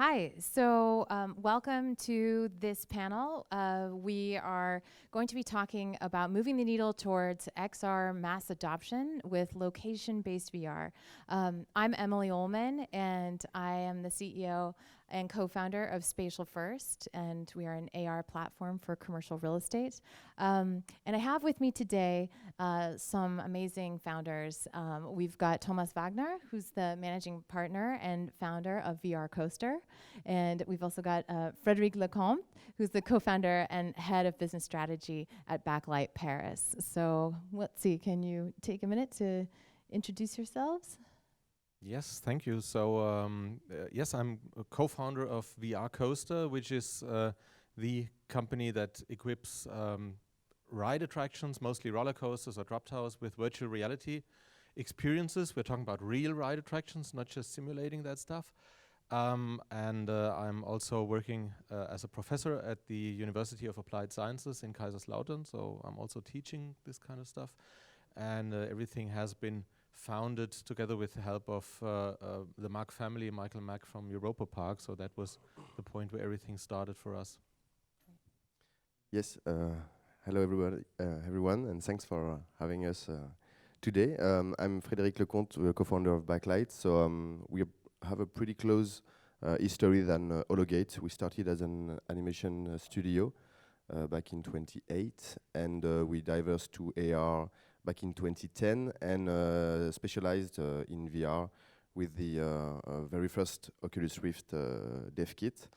Hi, so welcome to this panel. We are going to be talking about moving the needle towards XR mass adoption with location-based VR. I'm Emily Olman, and I am the CEO and co-founder of SpatialFirst, and we are an AR platform for commercial real estate. And I have with me today some amazing founders. We've got Thomas Wagner, who's the managing partner and founder of VR Coaster. And we've also got Frédéric Lecompte, who's the co-founder and head of business strategy at Backlight Paris. So let's see, can you take a minute to introduce yourselves? Yes, thank you. So yes, I'm a co-founder of VR Coaster, which is the company that equips ride attractions, mostly roller coasters or drop towers, with virtual reality experiences. We're talking about real ride attractions, not just simulating that stuff. And I'm also working as a professor at the University of Applied Sciences in Kaiserslautern, so I'm also teaching this kind of stuff. And everything has been founded together with the help of the Mack family, Michael Mack from Europapark, so that was the point where everything started for us. Yes, hello everyone, and thanks for having us today. I'm Frédéric Lecompte, the co-founder of Backlight. So we have a pretty close history than Hologate. We started as an animation studio back in 2008, and we diverged to AR back in 2010 and specialized in VR with the very first Oculus Rift dev kit.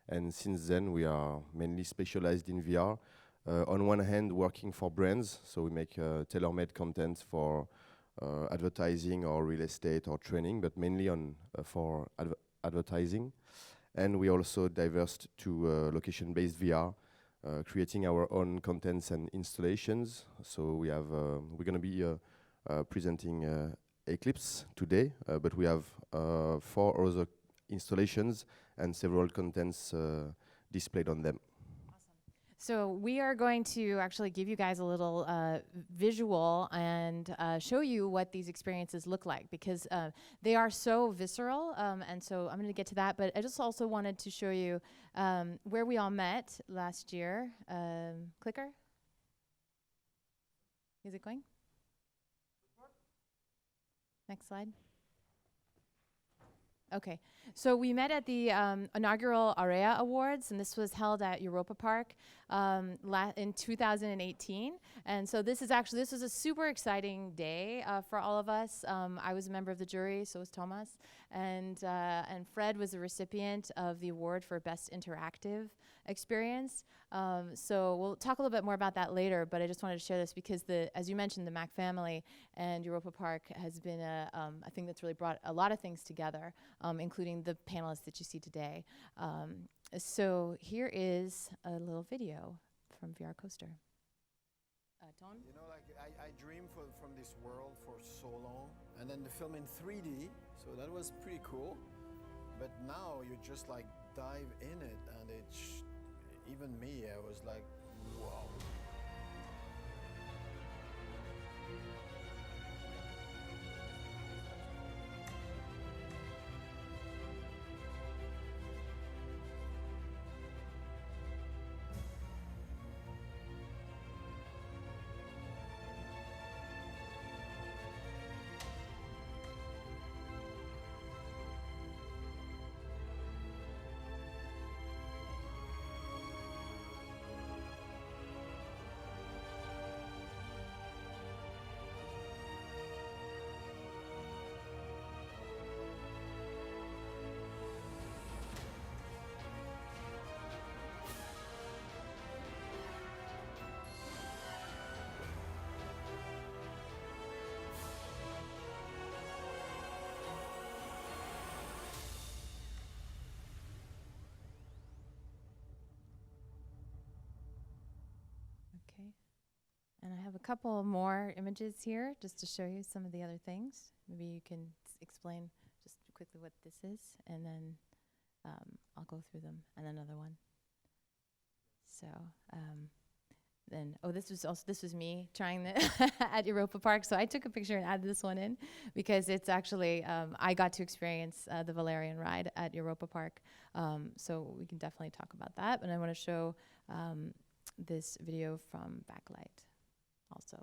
And since then, we are mainly specialized in VR. On one hand, working for brands, so we make tailor-made content for advertising or real estate or training, but mainly on for advertising. And we also diverged to location-based VR, creating our own contents and installations. So we have we're going to be presenting Eclipse today, but we have 4 other installations and several contents displayed on them. So we are going to actually give you guys a little visual and show you what these experiences look like, because they are so visceral, and so I'm going to get to that, but I just also wanted to show you where we all met last year. Clicker? Is it going? Next slide. Okay, so we met at the inaugural AREA Awards, and this was held at Europapark in 2018. And so this was a super exciting day for all of us. I was a member of the jury, so was Thomas, and Fred was the recipient of the award for Best Interactive Experience. So we'll talk a little bit more about that later, but I just wanted to share this because, as you mentioned, the Mack family and Europapark has been a thing that's really brought a lot of things together, including the panelists that you see today. So here is a little video from VR Coaster. Ton? You know, like I dreamed from this world for so long, and then the film in 3D, so that was pretty cool. But now you just like dive in it, and it's even me, I was like, wow. Okay. And I have a couple more images here just to show you some of the other things. Maybe you can explain just quickly what this is, and then I'll go through them, and another one. So then, oh, this was me trying the at Europapark. So I took a picture and added this one in because it's actually, I got to experience the Valerian ride at Europapark. So we can definitely talk about that. But I want to show this video from Backlight also.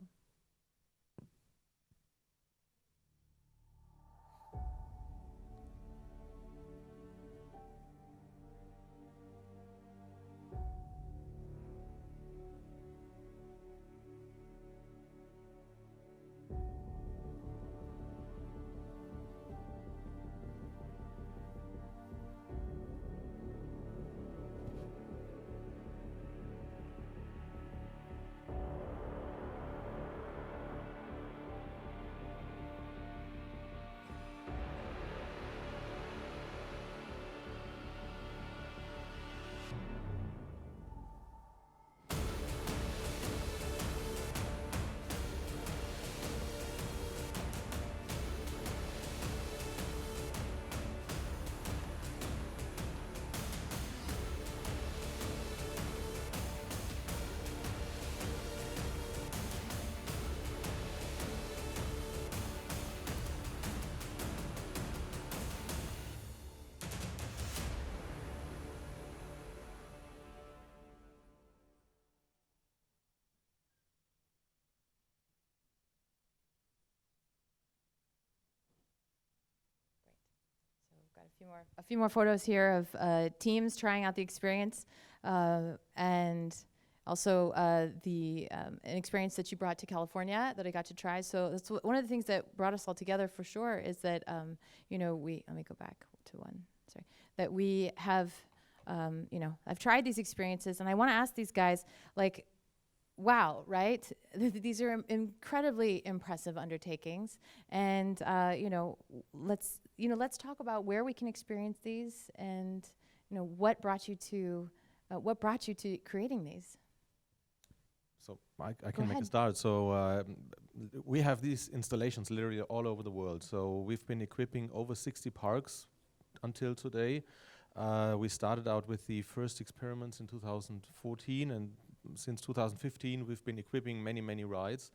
Got a few more photos here of teams trying out the experience, and also an experience that you brought to California that I got to try. So that's one of the things that brought us all together for sure is that you know, let me go back to one. Sorry, that we have you know, I've tried these experiences, and I want to ask these guys, like, wow, right? These are incredibly impressive undertakings, and you know, let's talk about where we can experience these, and you know, what brought you to creating these. So I can make a start. So we have these installations literally all over the world. So we've been equipping over 60 parks until today. We started out with the first experiments in 2014, and since 2015 we've been equipping many rides,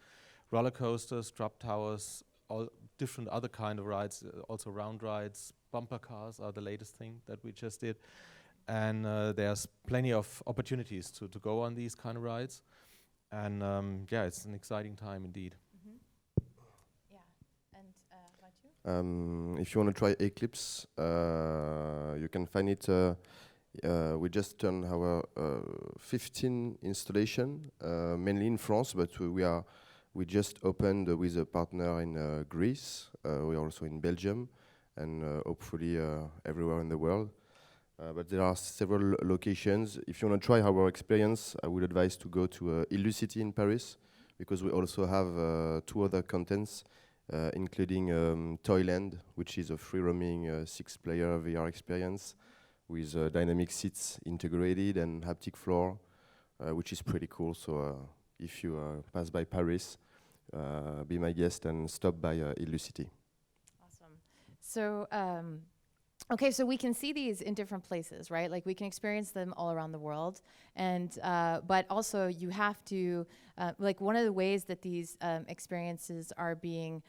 roller coasters, drop towers, all different other kind of rides, also round rides, bumper cars are the latest thing that we just did, and there's plenty of opportunities to go on these kind of rides, and yeah, it's an exciting time indeed. Yeah, and about you? If you want to try Eclipse, you can find it. We just turned our 15 installation, mainly in France, but we just opened with a partner in Greece. We are also in Belgium, and hopefully everywhere in the world. But there are several locations. If you want to try our experience, I would advise to go to Illucity in Paris, because we also have 2 other contents, including Toyland, which is a free roaming 6-player VR experience with dynamic seats integrated and haptic floor, which is pretty cool. So if you pass by Paris, be my guest and stop by Illucity. Awesome. So, okay, so we can see these in different places, right? Like we can experience them all around the world, and but also you have to, like one of the ways that these experiences are being,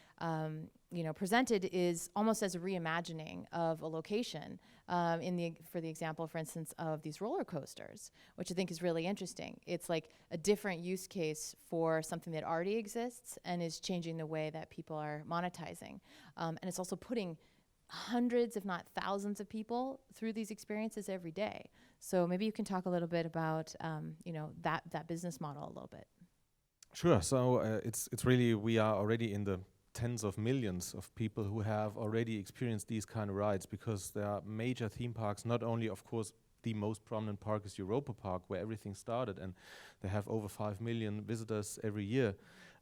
you know, presented is almost as a reimagining of a location. For the example, for instance, of these roller coasters, which I think is really interesting. It's like a different use case for something that already exists and is changing the way that people are monetizing, and it's also putting hundreds, if not thousands, of people through these experiences every day. So maybe you can talk a little bit about, you know, that business model a little bit. Sure. So it's really, we are already in the tens of millions of people who have already experienced these kind of rides, because there are major theme parks, not only, of course, the most prominent park is Europapark, where everything started, and they have over 5 million visitors every year.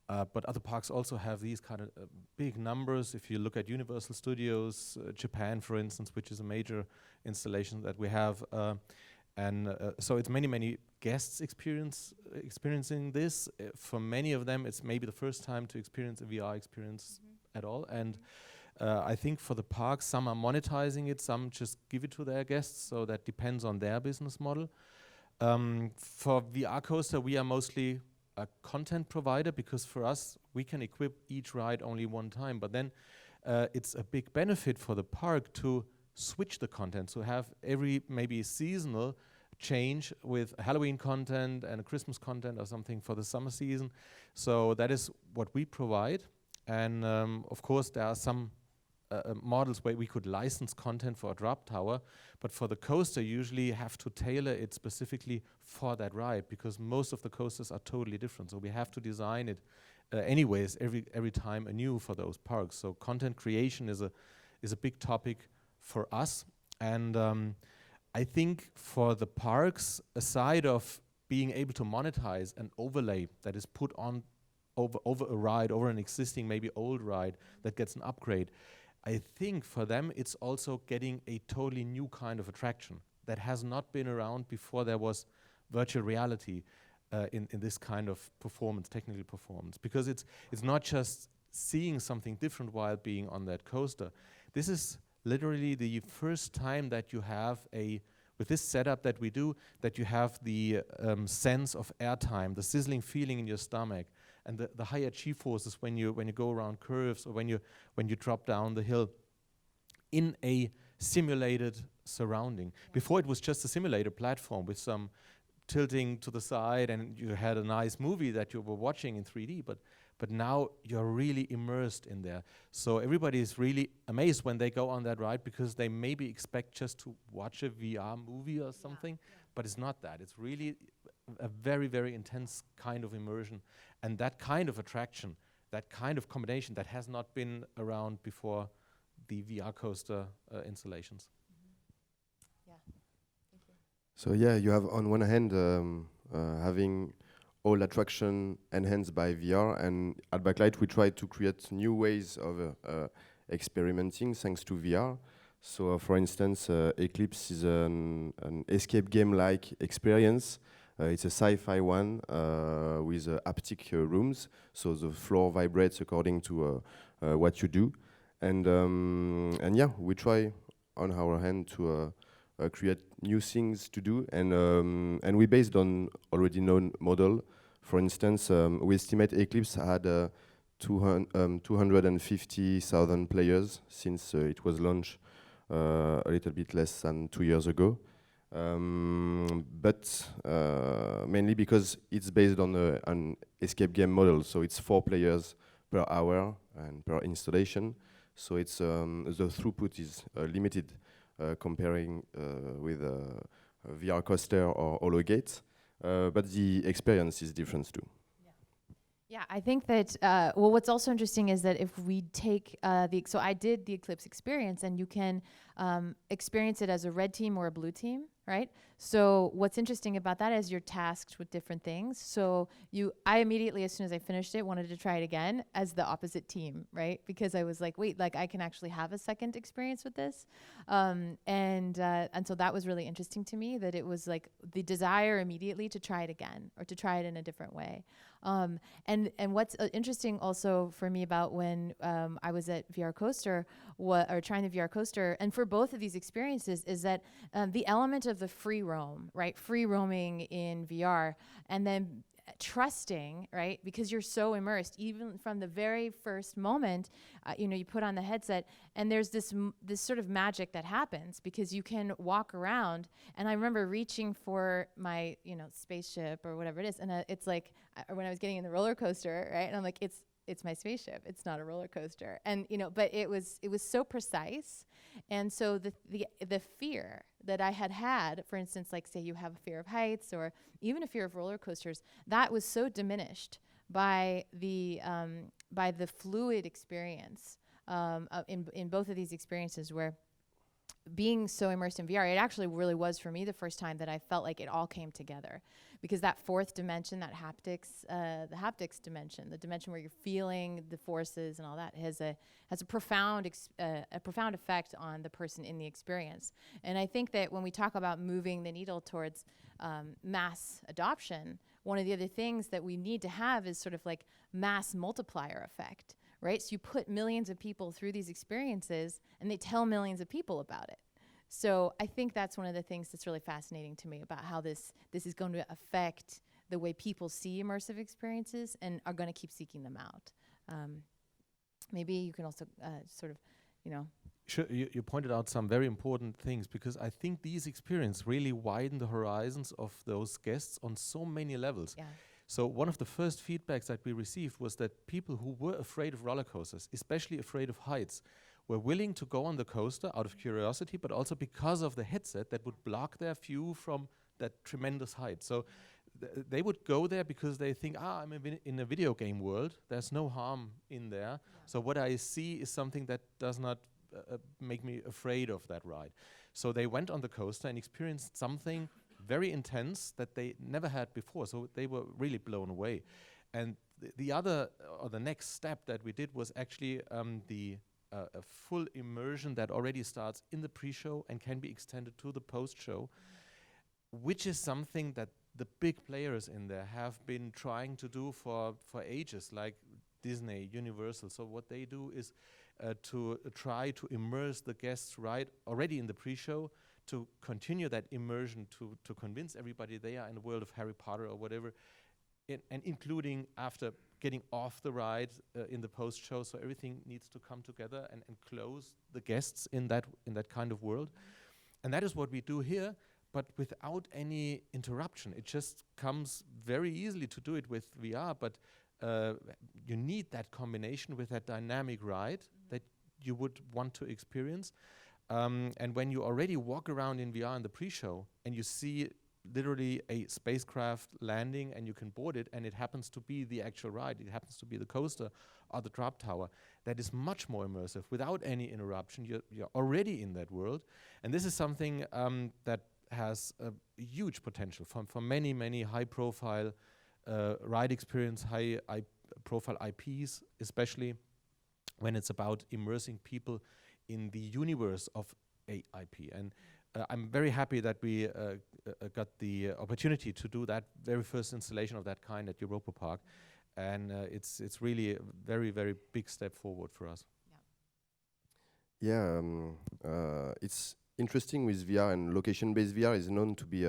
But other parks also have these kind of big numbers. If you look at Universal Studios, Japan, for instance, which is a major installation that we have, so it's many guests experiencing this. For many of them, it's maybe the first time to experience a VR experience at all. And I think for the parks, some are monetizing it, some just give it to their guests. So that depends on their business model. For VR Coaster, we are mostly a content provider, because for us, we can equip each ride only one time, but then it's a big benefit for the park to switch the content, so have every maybe seasonal change with Halloween content and a Christmas content or something for the summer season. So that is what we provide. And of course, there are some models where we could license content for a drop tower, but for the coaster, you usually have to tailor it specifically for that ride, because most of the coasters are totally different. So we have to design it anyways every time anew for those parks. So content creation is a big topic for us. And I think for the parks, aside of being able to monetize an overlay that is put on over a ride, over an existing maybe old ride that gets an upgrade, I think for them it's also getting a totally new kind of attraction that has not been around before there was virtual reality in this kind of performance, technical performance. Because it's not just seeing something different while being on that coaster. This is literally the first time that you have with this setup that we do, that you have the sense of airtime, the sizzling feeling in your stomach, and the higher G-forces when you go around curves, or when you drop down the hill in a simulated surrounding. Yeah. Before it was just a simulator platform with some tilting to the side, and you had a nice movie that you were watching in 3D, but now you're really immersed in there. So everybody is really amazed when they go on that ride, because they maybe expect just to watch a VR movie or something, but it's not that. It's really a very, very intense kind of immersion. And that kind of attraction, that kind of combination that has not been around before the VR coaster installations. Mm-hmm. Yeah, thank you. So yeah, you have on one hand having all attraction enhanced by VR, and at Backlight we try to create new ways of experimenting thanks to VR. So for instance, Eclipse is an escape game-like experience. It's a sci-fi one with haptic rooms, so the floor vibrates according to what you do. And yeah, we try on our hand to create new things to do, and we based on already known model. For instance, we estimate Eclipse had 250,000 players since it was launched a little bit less than 2 years ago. But mainly because it's based on an escape game model, so it's 4 players per hour and per installation. So it's the throughput is limited comparing with a VR coaster or HoloGate. But the experience is different too. Yeah, I think that, well, what's also interesting is that if we take so I did the Eclipse experience, and you can experience it as a red team or a blue team, right? So what's interesting about that is you're tasked with different things. So I immediately, as soon as I finished it, wanted to try it again as the opposite team, right? Because I was like, wait, like I can actually have a second experience with this. And so that was really interesting to me, that it was like the desire immediately to try it again, or to try it in a different way. And what's interesting also for me about when I was at VR Coaster, or trying the VR Coaster, and for both of these experiences, is that the element of the free roam, right? Free roaming in VR, and then trusting, right? Because you're so immersed, even from the very first moment, you put on the headset, and there's this sort of magic that happens, because you can walk around. And I remember reaching for my, spaceship or whatever it is, and it's like when I was getting in the roller coaster, right? And I'm like, it's my spaceship. It's not a roller coaster. And but it was so precise, and so the fear that I had, for instance, like say you have a fear of heights or even a fear of roller coasters, that was so diminished by the fluid experience in both of these experiences, where being so immersed in VR, it actually really was for me the first time that I felt like it all came together, because that fourth dimension, that the haptics dimension, the dimension where you're feeling the forces and all that, has a profound effect on the person in the experience. And I think that when we talk about moving the needle towards mass adoption, one of the other things that we need to have is sort of like mass multiplier effect. Right? So you put millions of people through these experiences, and they tell millions of people about it. So I think that's one of the things that's really fascinating to me about how this is going to affect the way people see immersive experiences and are going to keep seeking them out. Maybe you can also sort of, Sure, you pointed out some very important things, because I think these experiences really widen the horizons of those guests on so many levels. Yeah. So one of the first feedbacks that we received was that people who were afraid of roller coasters, especially afraid of heights, were willing to go on the coaster out of curiosity, but also because of the headset that would block their view from that tremendous height. So they would go there because they think, I'm in a video game world, there's no harm in there. Yeah. So what I see is something that does not make me afraid of that ride. So they went on the coaster and experienced something very intense that they never had before. So they were really blown away. And the next step that we did was actually a full immersion that already starts in the pre-show and can be extended to the post-show, which is something that the big players in there have been trying to do for ages, like Disney, Universal. So what they do is to try to immerse the guests right already in the pre-show, to continue that immersion, to convince everybody they are in the world of Harry Potter or whatever, and including after getting off the ride in the post-show. So everything needs to come together and close the guests in that kind of world. And that is what we do here, but without any interruption. It just comes very easily to do it with VR, but you need that combination with that dynamic ride that you would want to experience. And when you already walk around in VR in the pre-show and you see literally a spacecraft landing and you can board it, and it happens to be the actual ride, it happens to be the coaster or the drop tower, that is much more immersive without any interruption. You're already in that world. And this is something that has a huge potential for many, many high-profile ride experience, high-profile IPs, especially when it's about immersing people in the universe of a IP. And I'm very happy that we got the opportunity to do that very first installation of that kind at Europapark. And it's really a very, very big step forward for us. Yeah, it's interesting with VR, and location-based VR is known to be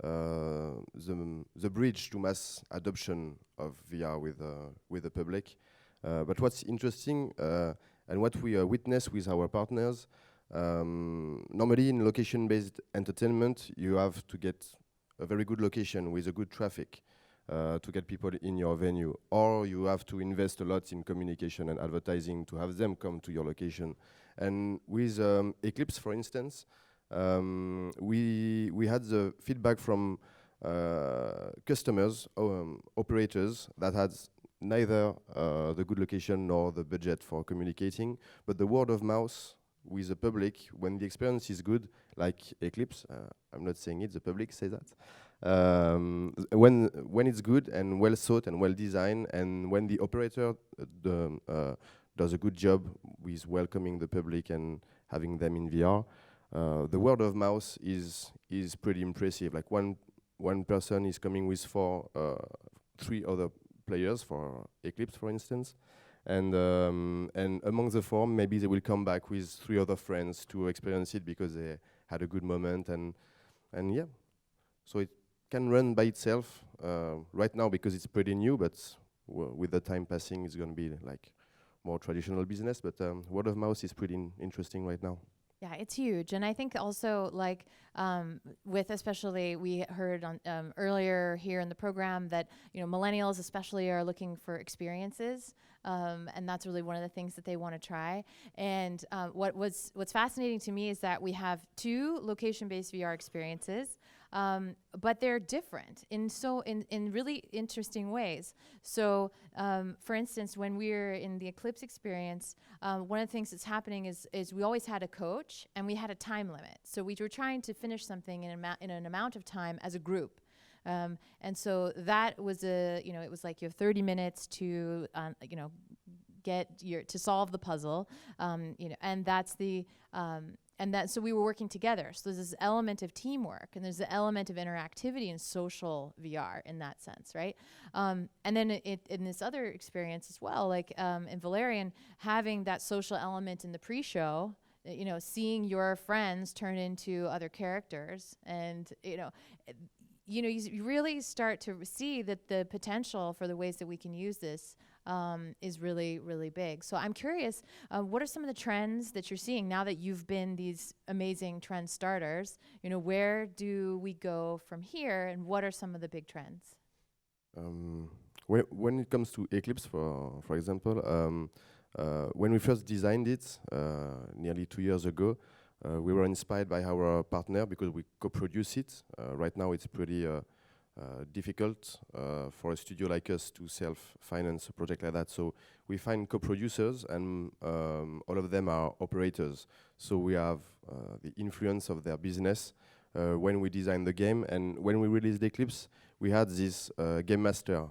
the bridge to mass adoption of VR with the public. But what's interesting and what we witness with our partners, normally in location-based entertainment, you have to get a very good location with a good traffic to get people in your venue, or you have to invest a lot in communication and advertising to have them come to your location. And with Eclipse, for instance, we had the feedback from customers, operators that had neither the good location nor the budget for communicating, but the word of mouth with the public, when the experience is good, like Eclipse, I'm not saying it, the public say that, when it's good and well thought and well designed, and when the operator does a good job with welcoming the public and having them in VR, the word of mouth is pretty impressive. Like one person is coming with three other players for Eclipse, for instance, and among the four, maybe they will come back with three other friends to experience it because they had a good moment, and yeah, so it can run by itself right now because it's pretty new, but with the time passing, it's going to be like more traditional business. But word of mouth is pretty interesting right now. Yeah, it's huge. And I think also, like, with especially, we heard on earlier here in the program that, millennials especially are looking for experiences. And that's really one of the things that they want to try. And what's fascinating to me is that we have two location-based VR experiences, but they're different in really interesting ways. So, for instance, when we're in the Eclipse experience, one of the things that's happening is we always had a coach and we had a time limit. So we were trying to finish something in an amount of time as a group. And so that was it was like you have 30 minutes to, to solve the puzzle, and that's so we were working together. So there's this element of teamwork, and there's the element of interactivity and social VR in that sense, right? And then in this other experience as well, like in Valerian, having that social element in the pre-show, seeing your friends turn into other characters, and you know, you really start to see that the potential for the ways that we can use this is really, really big. So I'm curious, what are some of the trends that you're seeing now that you've been these amazing trend starters? You know, where do we go from here, and what are some of the big trends? When it comes to Eclipse, for example, when we first designed it nearly 2 years ago, we were inspired by our partner because we co-produce it. Right now it's pretty difficult for a studio like us to self-finance a project like that. So we find co-producers, and all of them are operators. So we have the influence of their business when we design the game. And when we released Eclipse, we had this game master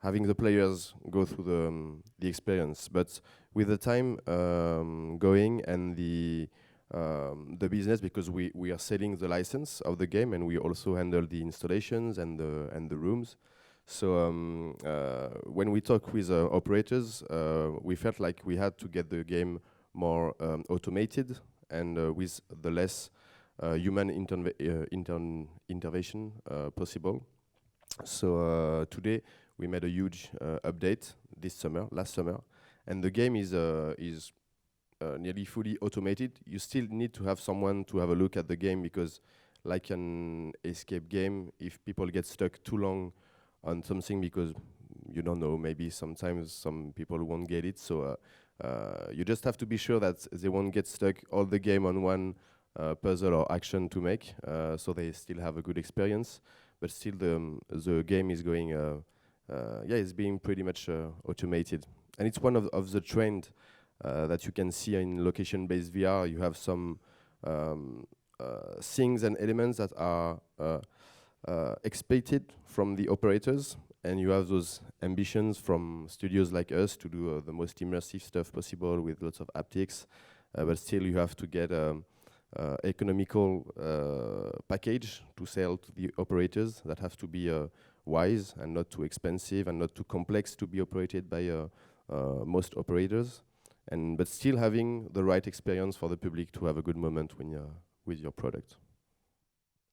having the players go through the experience. But with the time going and the business, because we are selling the license of the game, and we also handle the installations and the rooms. So when we talk with operators, we felt like we had to get the game more automated and with the less human intervention possible. So today we made a huge update last summer, and the game is nearly fully automated. You still need to have someone to have a look at the game, because like an escape game, if people get stuck too long on something because you don't know, maybe sometimes some people won't get it. So you just have to be sure that they won't get stuck all the game on one puzzle or action to make, so they still have a good experience. But still the game is going, it's being pretty much automated. And it's one of the trend that you can see in location-based VR. You have some things and elements that are expected from the operators, and you have those ambitions from studios like us to do the most immersive stuff possible with lots of haptics, but still you have to get economical package to sell to the operators that have to be wise and not too expensive and not too complex to be operated by most operators, but still having the right experience for the public to have a good moment when you're with your product.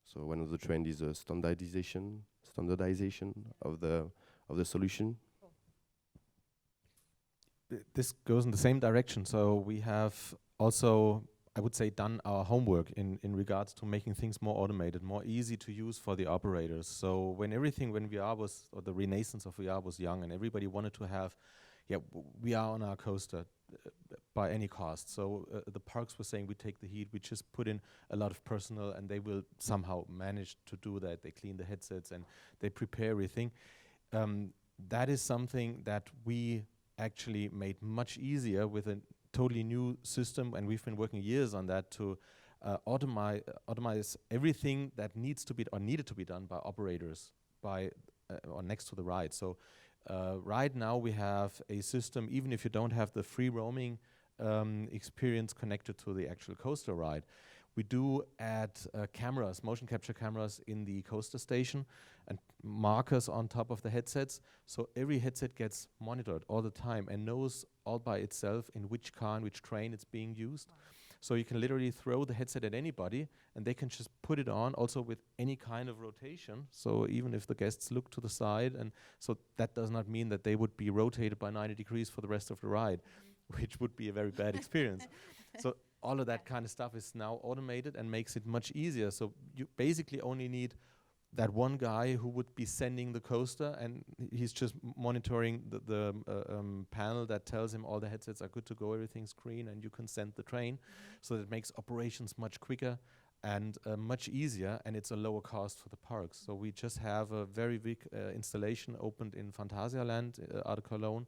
So one of the trend is standardization of the solution. This goes in the same direction. So we have also, I would say, done our homework in regards to making things more automated, more easy to use for the operators. So when VR was, or the renaissance of VR was young, and everybody wanted to have, VR on our coaster by any cost. So the parks were saying, we take the heat, we just put in a lot of personnel, and they will somehow manage to do that. They clean the headsets and they prepare everything. That is something that we actually made much easier with a totally new system, and we've been working years on that to automate everything that needs to be or needed to be done by operators or next to the ride. So right now we have a system, even if you don't have the free roaming experience connected to the actual coaster ride, we do add cameras, motion capture cameras in the coaster station and markers on top of the headsets. So every headset gets monitored all the time and knows all by itself in which car and which train it's being used. Wow. So you can literally throw the headset at anybody and they can just put it on also with any kind of rotation. So even if the guests look to the side, and so that does not mean that they would be rotated by 90 degrees for the rest of the ride, which would be a very bad experience. So all of that kind of stuff is now automated and makes it much easier. So you basically only need that one guy who would be sending the coaster, and he's just monitoring the panel that tells him all the headsets are good to go, everything's green, and you can send the train. So that makes operations much quicker and much easier, and it's a lower cost for the parks. So we just have a very big installation opened in Phantasialand out of Cologne.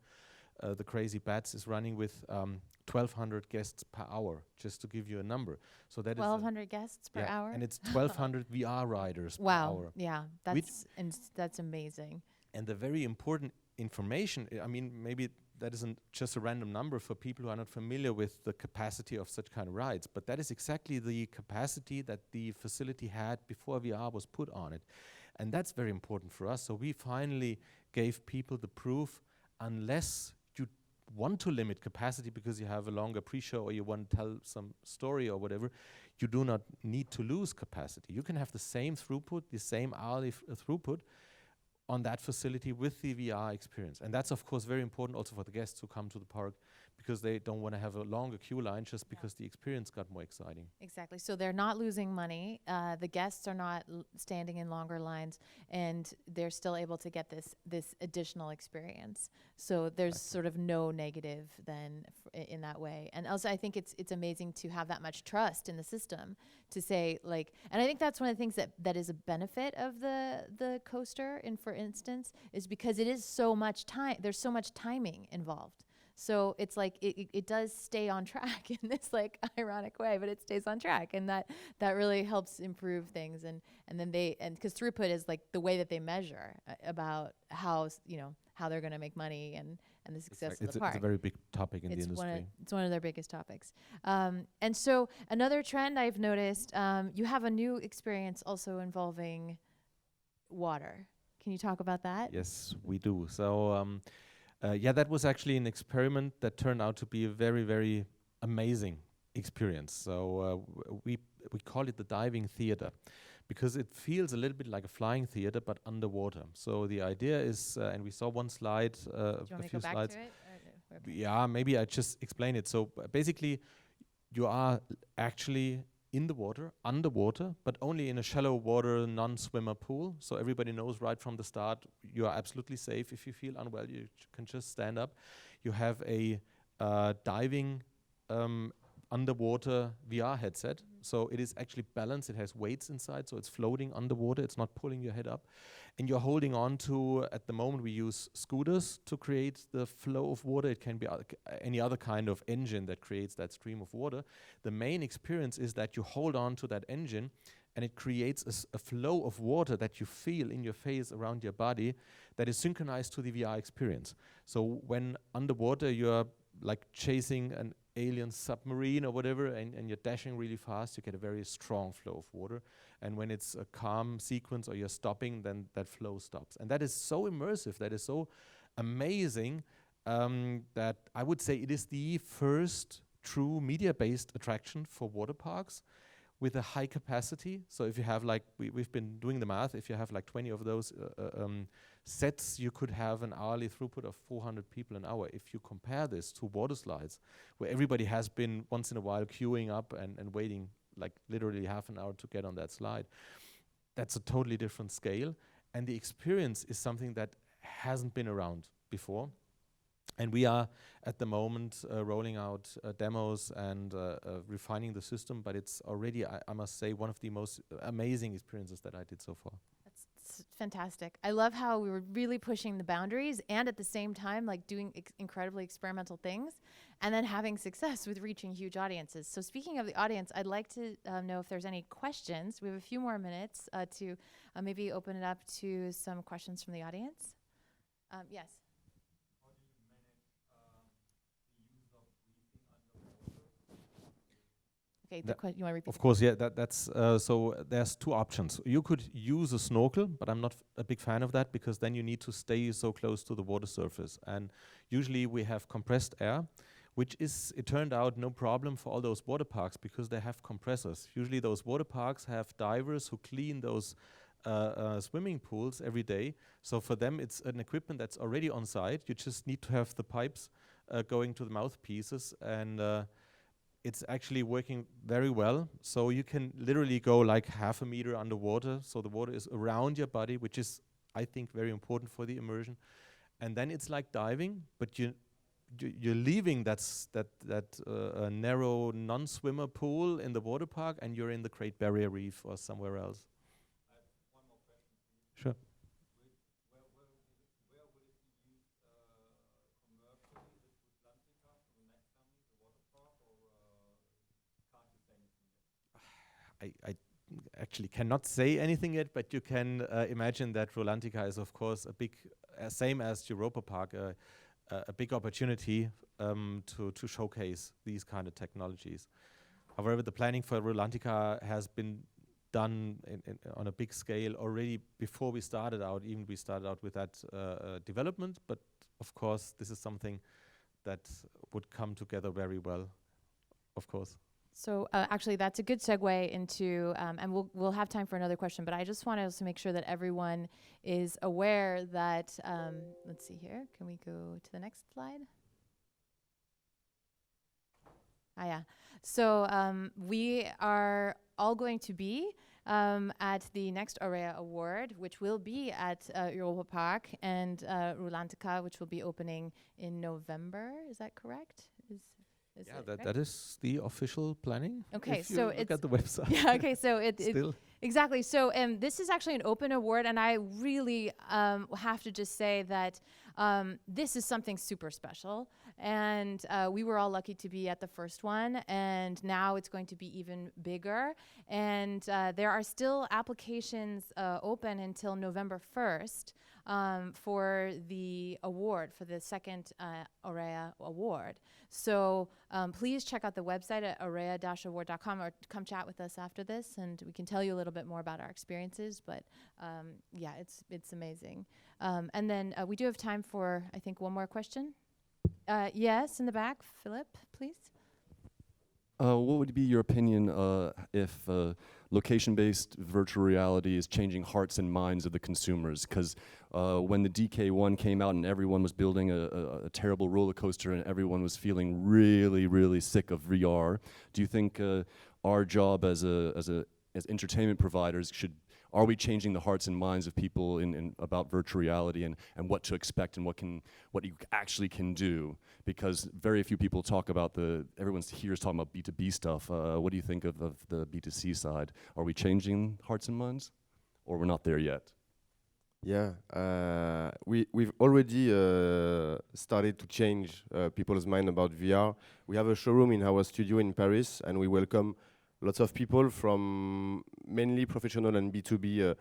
The Crazy Bats is running with 1,200 guests per hour, just to give you a number. So that 1,200 guests per hour? And it's 1,200 VR riders per hour. Yeah, that's amazing. And the very important information, I mean, maybe that isn't just a random number for people who are not familiar with the capacity of such kind of rides, but that is exactly the capacity that the facility had before VR was put on it. And that's very important for us. So we finally gave people the proof, unless you want to limit capacity because you have a longer pre-show or you want to tell some story or whatever, you do not need to lose capacity. You can have the same throughput, the same hourly throughput on that facility with the VR experience. And that's, of course, very important also for the guests who come to the park, because they don't want to have a longer queue line just because the experience got more exciting. Exactly. So they're not losing money. The guests are not standing in longer lines, and they're still able to get this additional experience. So there's sort of no negative then in that way. And also, I think it's amazing to have that much trust in the system to say, like, and I think that's one of the things that is a benefit of the coaster, and for instance, is because it is so much time. There's so much timing involved. So it's like it does stay on track in this like ironic way, but it stays on track, and that really helps improve things. And then because throughput is like the way that they measure about how they're going to make money and the success of the park. It's a very big topic in the industry. It's one of their biggest topics. And so another trend I've noticed, you have a new experience also involving water. Can you talk about that? Yes, we do. So. That was actually an experiment that turned out to be a very, very amazing experience. So we call it the diving theater, because it feels a little bit like a flying theater, but underwater. So the idea is, and we saw one slide, Do you want me to go back to it? Okay. Yeah, maybe I just explain it. So basically, you are actually in the water, underwater, but only in a shallow water, non-swimmer pool. So everybody knows right from the start, you are absolutely safe. If you feel unwell, you can just stand up. You have a diving underwater VR headset. So it is actually balanced. It has weights inside, so it's floating underwater. It's not pulling your head up. And you're holding on to, at the moment, we use scooters to create the flow of water. It can be any other kind of engine that creates that stream of water. The main experience is that you hold on to that engine, and it creates a flow of water that you feel in your face, around your body, that is synchronized to the VR experience. So when underwater, you're like chasing an alien submarine or whatever, and you're dashing really fast, you get a very strong flow of water. And when it's a calm sequence or you're stopping, then that flow stops. And that is so immersive, that is so amazing, that I would say it is the first true media-based attraction for water parks with a high capacity. So if you have like, we've been doing the math, if you have like 20 of those sets, you could have an hourly throughput of 400 people an hour. If you compare this to water slides, where everybody has been once in a while queuing up and waiting like literally half an hour to get on that slide, that's a totally different scale. And the experience is something that hasn't been around before. And we are at the moment rolling out demos and refining the system, but it's already, I must say, one of the most amazing experiences that I did so far. That's fantastic. I love how we were really pushing the boundaries, and at the same time, like doing incredibly experimental things, and then having success with reaching huge audiences. So speaking of the audience, I'd like to know if there's any questions. We have a few more minutes to maybe open it up to some questions from the audience. Yes. Okay, you want to repeat? Of course, yeah, that's so there's two options. You could use a snorkel, but I'm not a big fan of that, because then you need to stay so close to the water surface. And usually we have compressed air, which is, it turned out, no problem for all those water parks, because they have compressors. Usually those water parks have divers who clean those swimming pools every day. So for them, it's an equipment that's already on site. You just need to have the pipes going to the mouthpieces, and it's actually working very well. So you can literally go like half a meter underwater. So the water is around your body, which is, I think, very important for the immersion. And then it's like diving, but you're leaving that narrow non-swimmer pool in the water park, and you're in the Great Barrier Reef or somewhere else. I have one more question, please. Sure. Where would it be used commercially? This Atlantica from the next coming, the water park, or can't you say anything yet? I actually cannot say anything yet, but you can imagine that Atlantica is, of course, a big, same as Europapark, a big opportunity to showcase these kind of technologies. However, the planning for Atlantica has been done on a big scale already before we started out. Even we started out with that development, but of course, this is something that would come together very well, of course. So actually, that's a good segue into, and we'll have time for another question. But I just want to also make sure that everyone is aware that. Let's see here. Can we go to the next slide? Ah, yeah. So we are all going to be at the next Aurea Award, which will be at Europapark and Rulantica, which will be opening in November. Is that correct? Is Yeah, it that, correct? that is the official planning. Okay, if you so look it's at the website. yeah. Okay, so it Still. exactly. So this is actually an open award, and I really have to just say that this is something super special, and we were all lucky to be at the first one, and now it's going to be even bigger. And there are still applications open until November 1st for the award, for the second Aurea Award. So please check out the website at aurea-award.com, or come chat with us after this, and we can tell you a little bit more about our experiences. But yeah, it's amazing. And then we do have time for, I think, one more question. Yes, in the back, Philip, please. What would be your opinion if location-based virtual reality is changing hearts and minds of the consumers? Because when the DK1 came out and everyone was building a terrible roller coaster and everyone was feeling really, really sick of VR, do you think our job as entertainment providers are we changing the hearts and minds of people about virtual reality and what to expect and what you actually can do? Because very few people talk about everyone's here is talking about B2B stuff. What do you think of the B2C side? Are we changing hearts and minds, or we're not there yet? Yeah, we've already started to change people's mind about VR. We have a showroom in our studio in Paris, and we welcome lots of people from mainly professional and B2B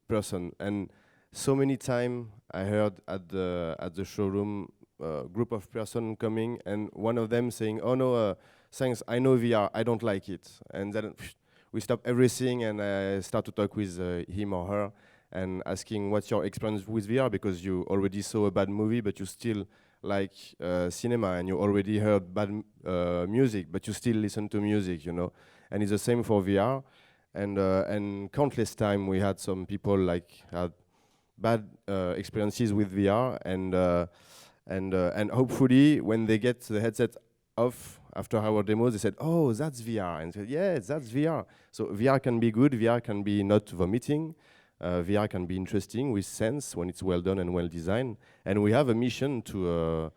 person. And so many times I heard at the showroom group of person coming, and one of them saying, "Oh no, thanks, I know VR, I don't like it." And then we stop everything and I start to talk with him or her and asking, "What's your experience with VR? Because you already saw a bad movie, but you still like cinema, and you already heard bad music, but you still listen to music, you know." And it's the same for VR. And countless time we had some people like had bad experiences with VR, and hopefully when they get the headset off after our demos, they said, "Oh, that's VR," and said, "Yeah, that's VR." So VR can be good, VR can be not vomiting. VR can be interesting with sense when it's well done and well designed. And we have a mission to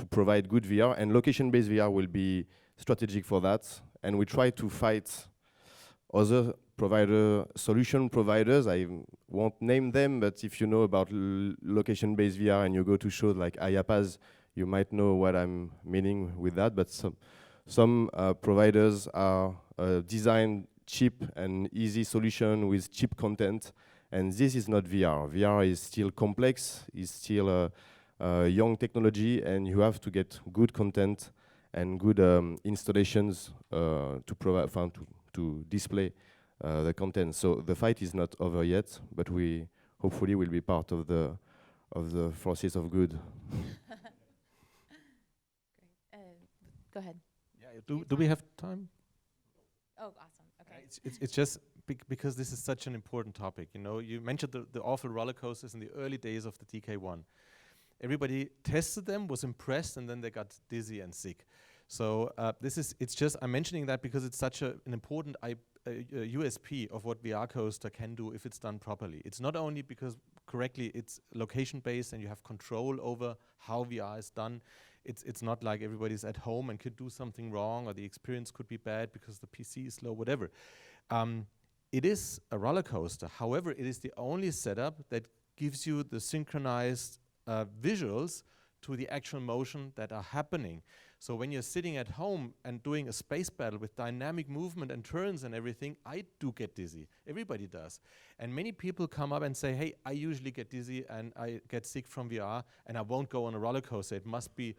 provide good VR, and location-based VR will be strategic for that. And we try to fight other solution providers. I won't name them, but if you know about location-based VR and you go to shows like IAPAS, you might know what I'm meaning with that. But some providers are designed cheap and easy solution with cheap content. And this is not VR. VR is still complex, is still a young technology, and you have to get good content and good installations to provide, to display the content. So the fight is not over yet, but we hopefully will be part of the forces of good. Great. Go ahead. Yeah, do we have time? Oh, awesome. Okay. It's just because this is such an important topic. You know, you mentioned the awful roller coasters in the early days of the DK1. Everybody tested them, was impressed, and then they got dizzy and sick. So I'm mentioning that because it's such an important USP of what VR coaster can do if it's done properly. It's not only because correctly it's location-based and you have control over how VR is done. It's not like everybody's at home and could do something wrong, or the experience could be bad because the PC is slow, whatever. It is a roller coaster. However, it is the only setup that gives you the synchronized visuals to the actual motion that are happening. So when you're sitting at home and doing a space battle with dynamic movement and turns and everything, I do get dizzy. Everybody does. And many people come up and say, "Hey, I usually get dizzy and I get sick from VR and I won't go on a roller coaster. It must be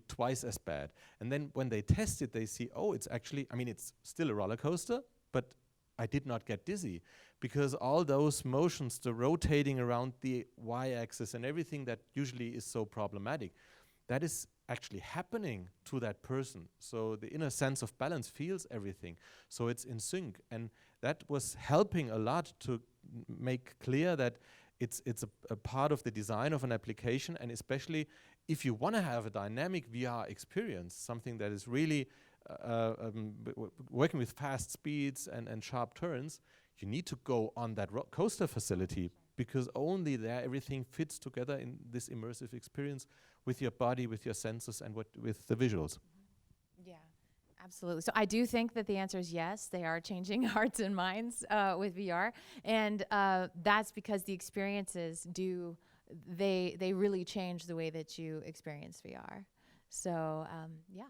twice as bad." And then when they test it, they see, oh, it's actually, it's still a roller coaster, but I did not get dizzy, because all those motions, the rotating around the y-axis and everything that usually is so problematic, that is actually happening to that person. So the inner sense of balance feels everything. So it's in sync. And that was helping a lot to make clear that it's a part of the design of an application, and especially if you want to have a dynamic VR experience, something that is really working with fast speeds and sharp turns, you need to go on that coaster facility, because only there everything fits together in this immersive experience with your body, with your senses, and with the visuals. Yeah, absolutely. So I do think that the answer is yes. They are changing hearts and minds with VR, and that's because the experiences they really change the way that you experience VR. So yeah.